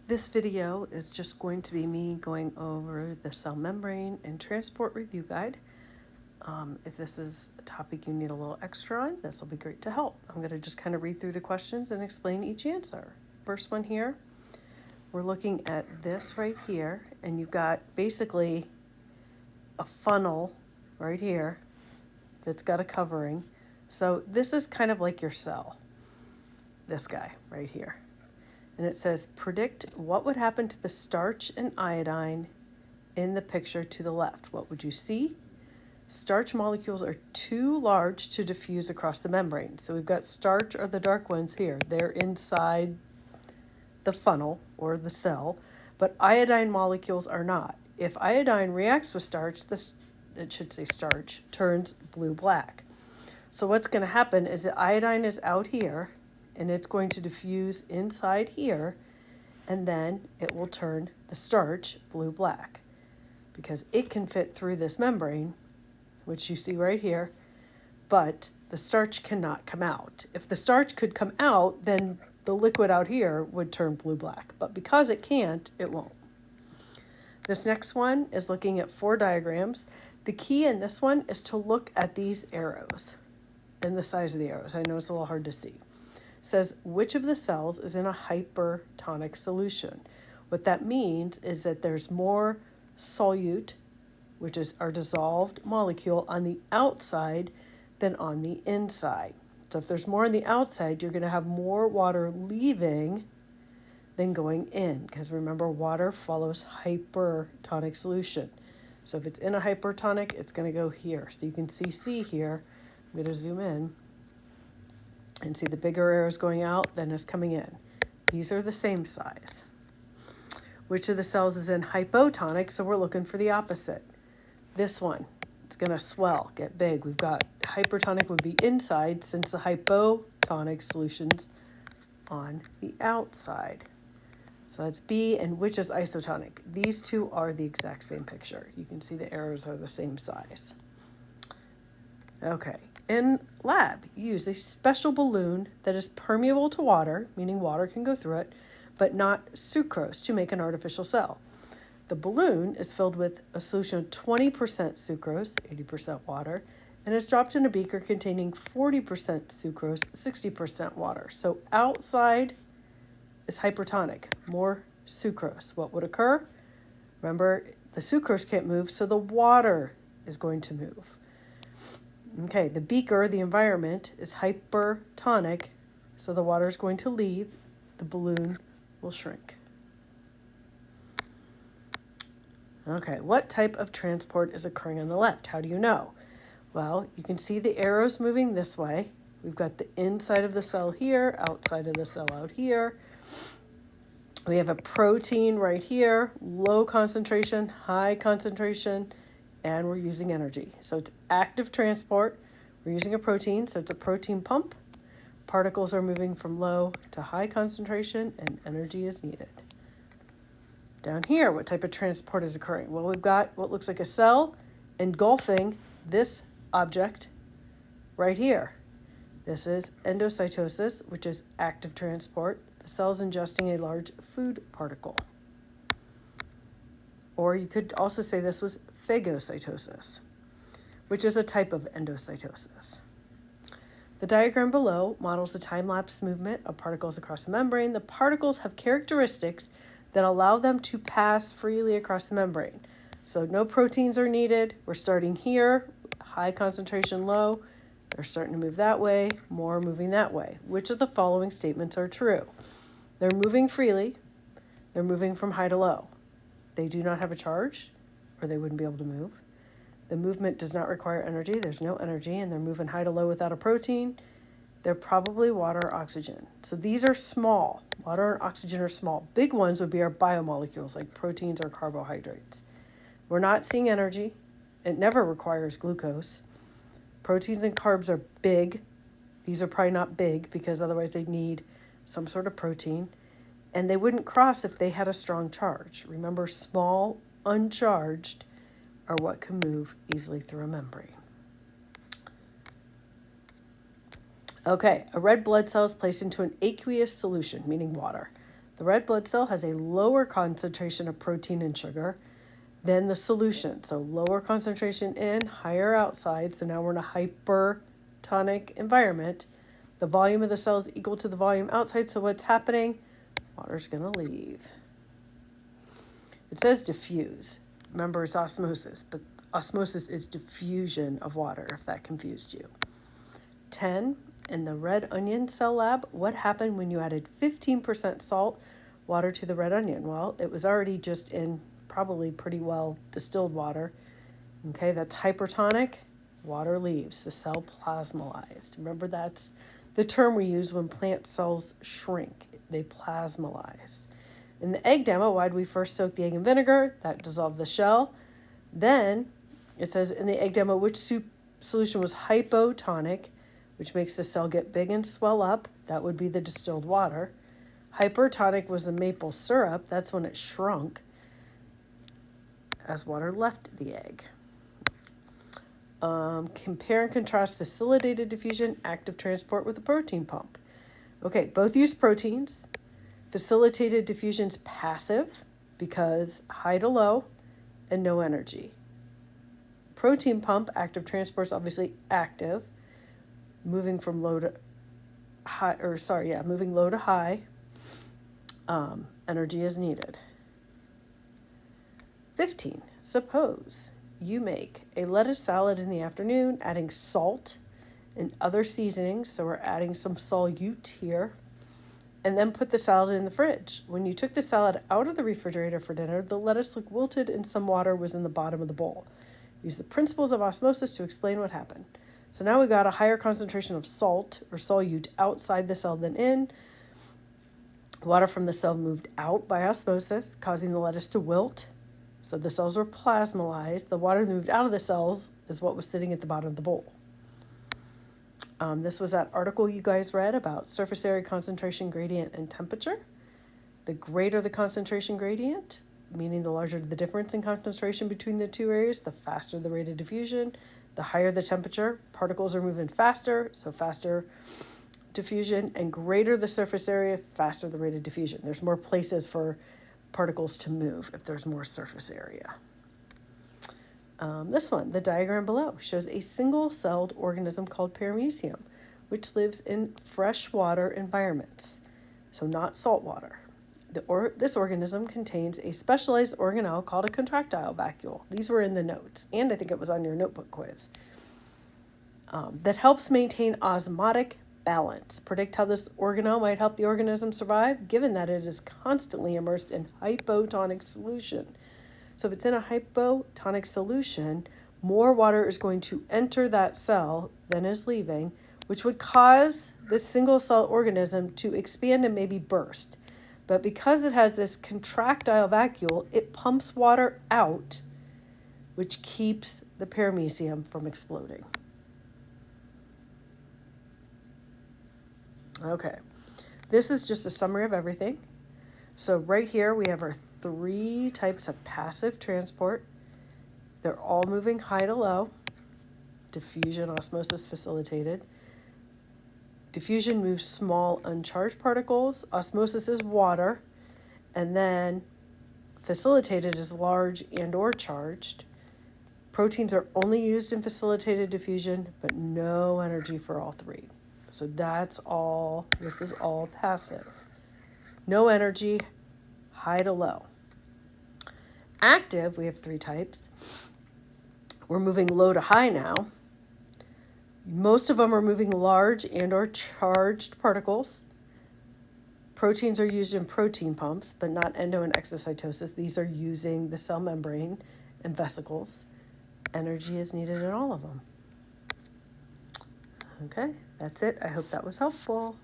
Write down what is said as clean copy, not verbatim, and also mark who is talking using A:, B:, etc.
A: This video is just going to be me going over the cell membrane and transport review guide. If this is a topic you need a little extra on, this will be great to help. I'm going to just kind of read through the questions and explain each answer. First one here, we're looking at this right here, and you've got basically a funnel right here that's got a covering. So this is kind of like your cell, this guy right here. And it says, predict what would happen to the starch and iodine in the picture to the left. What would you see? Starch molecules are too large to diffuse across the membrane. So we've got starch are the dark ones here. They're inside the funnel or the cell, but iodine molecules are not. If iodine reacts with starch, it should say starch, turns blue-black. So what's going to happen is the iodine is out here, and it's going to diffuse inside here, and then it will turn the starch blue-black because it can fit through this membrane, which you see right here, but the starch cannot come out. If the starch could come out, then the liquid out here would turn blue-black, but because it can't, it won't. This next one is looking at 4 diagrams. The key in this one is to look at these arrows and the size of the arrows. I know it's a little hard to see. It says, which of the cells is in a hypertonic solution? What that means is that there's more solute, which is our dissolved molecule, on the outside than on the inside. So if there's more on the outside, you're going to have more water leaving than going in, because remember, water follows hypertonic solution. So if it's in a hypertonic, it's going to go here. So you can see C here. I'm going to zoom in and see the bigger arrows going out than is coming in. These are the same size. Which of the cells is in hypotonic? So we're looking for the opposite. This one, it's going to swell, get big. We've got hypertonic would be inside, since the hypotonic solution's on the outside. So that's B, and which is isotonic? These two are the exact same picture. You can see the arrows are the same size. Okay, in lab, you use a special balloon that is permeable to water, meaning water can go through it, but not sucrose, to make an artificial cell. The balloon is filled with a solution of 20% sucrose, 80% water, and is dropped in a beaker containing 40% sucrose, 60% water. So outside is hypertonic, more sucrose. What would occur? Remember, the sucrose can't move, so the water is going to move. Okay, the beaker, the environment, is hypertonic, so the water is going to leave, the balloon will shrink. Okay, what type of transport is occurring on the left? How do you know? Well, you can see the arrows moving this way. We've got the inside of the cell here, outside of the cell out here. We have a protein right here, low concentration, high concentration, and we're using energy. So it's active transport. We're using a protein, so it's a protein pump. Particles are moving from low to high concentration, and energy is needed. Down here, what type of transport is occurring? Well, we've got what looks like a cell engulfing this object right here. This is endocytosis, which is active transport. The cell is ingesting a large food particle. Or you could also say this was phagocytosis, which is a type of endocytosis. The diagram below models the time-lapse movement of particles across the membrane. The particles have characteristics that allow them to pass freely across the membrane. So no proteins are needed. We're starting here, high concentration, low. They're starting to move that way, more moving that way. Which of the following statements are true? They're moving freely. They're moving from high to low. They do not have a charge, or they wouldn't be able to move. The movement does not require energy. There's no energy, and they're moving high to low without a protein. They're probably water or oxygen. So these are small. Water and oxygen are small. Big ones would be our biomolecules, like proteins or carbohydrates. We're not seeing energy. It never requires glucose. Proteins and carbs are big. These are probably not big, because otherwise they'd need some sort of protein. And they wouldn't cross if they had a strong charge. Remember, small, uncharged are what can move easily through a membrane. Okay, a red blood cell is placed into an aqueous solution, meaning water. The red blood cell has a lower concentration of protein and sugar than the solution. So lower concentration in, higher outside. So now we're in a hypertonic environment. The volume of the cell is equal to the volume outside. So what's happening? Water's going to leave. It says diffuse. Remember, it's osmosis, but osmosis is diffusion of water, if that confused you. 10, in the red onion cell lab, what happened when you added 15% salt water to the red onion? Well, it was already just in probably pretty well distilled water. Okay, that's hypertonic. Water leaves. The cell plasmolized. Remember, that's the term we use when plant cells shrink. They plasmolize. In the egg demo, why did we first soak the egg in vinegar? That dissolved the shell. Then it says in the egg demo, which solution was hypotonic, which makes the cell get big and swell up. That would be the distilled water. Hypertonic was the maple syrup. That's when it shrunk as water left the egg. Compare and contrast facilitated diffusion, active transport with a protein pump. Okay, both use proteins. Facilitated diffusion's passive because high to low and no energy. Protein pump, active transport's obviously active, moving from low to high, moving low to high. Energy is needed. 15, suppose you make a lettuce salad in the afternoon, adding salt and other seasonings. So we're adding some solute here. And then put the salad in the fridge. When you took the salad out of the refrigerator for dinner, the lettuce looked wilted and some water was in the bottom of the bowl. Use the principles of osmosis to explain what happened. So now we got a higher concentration of salt or solute outside the cell than in. Water from the cell moved out by osmosis, causing the lettuce to wilt. So the cells were plasmolized. The water that moved out of the cells is what was sitting at the bottom of the bowl. This was that article you guys read about surface area concentration gradient and temperature. The greater the concentration gradient, meaning the larger the difference in concentration between the two areas, the faster the rate of diffusion. The higher the temperature, particles are moving faster, so faster diffusion, and greater the surface area, faster the rate of diffusion. There's more places for particles to move if there's more surface area. This one, the diagram below, shows a single-celled organism called Paramecium, which lives in freshwater environments, so not salt water. This organism contains a specialized organelle called a contractile vacuole. These were in the notes, and I think it was on your notebook quiz. That helps maintain osmotic balance. Predict how this organelle might help the organism survive, given that it is constantly immersed in hypotonic solution. So if it's in a hypotonic solution, more water is going to enter that cell than is leaving, which would cause this single-cell organism to expand and maybe burst. But because it has this contractile vacuole, it pumps water out, which keeps the paramecium from exploding. Okay, this is just a summary of everything. So right here we have our 3 types of passive transport. They're all moving high to low. Diffusion, osmosis, facilitated. Diffusion moves small uncharged particles. Osmosis is water. And then facilitated is large and or charged. Proteins are only used in facilitated diffusion, but no energy for all 3. So that's all, this is all passive. No energy, high to low. Active, we have 3 types. We're moving low to high now. Most of them are moving large and or charged particles. Proteins are used in protein pumps, but not endo and exocytosis. These are using the cell membrane and vesicles. Energy is needed in all of them. Okay, that's it. I hope that was helpful.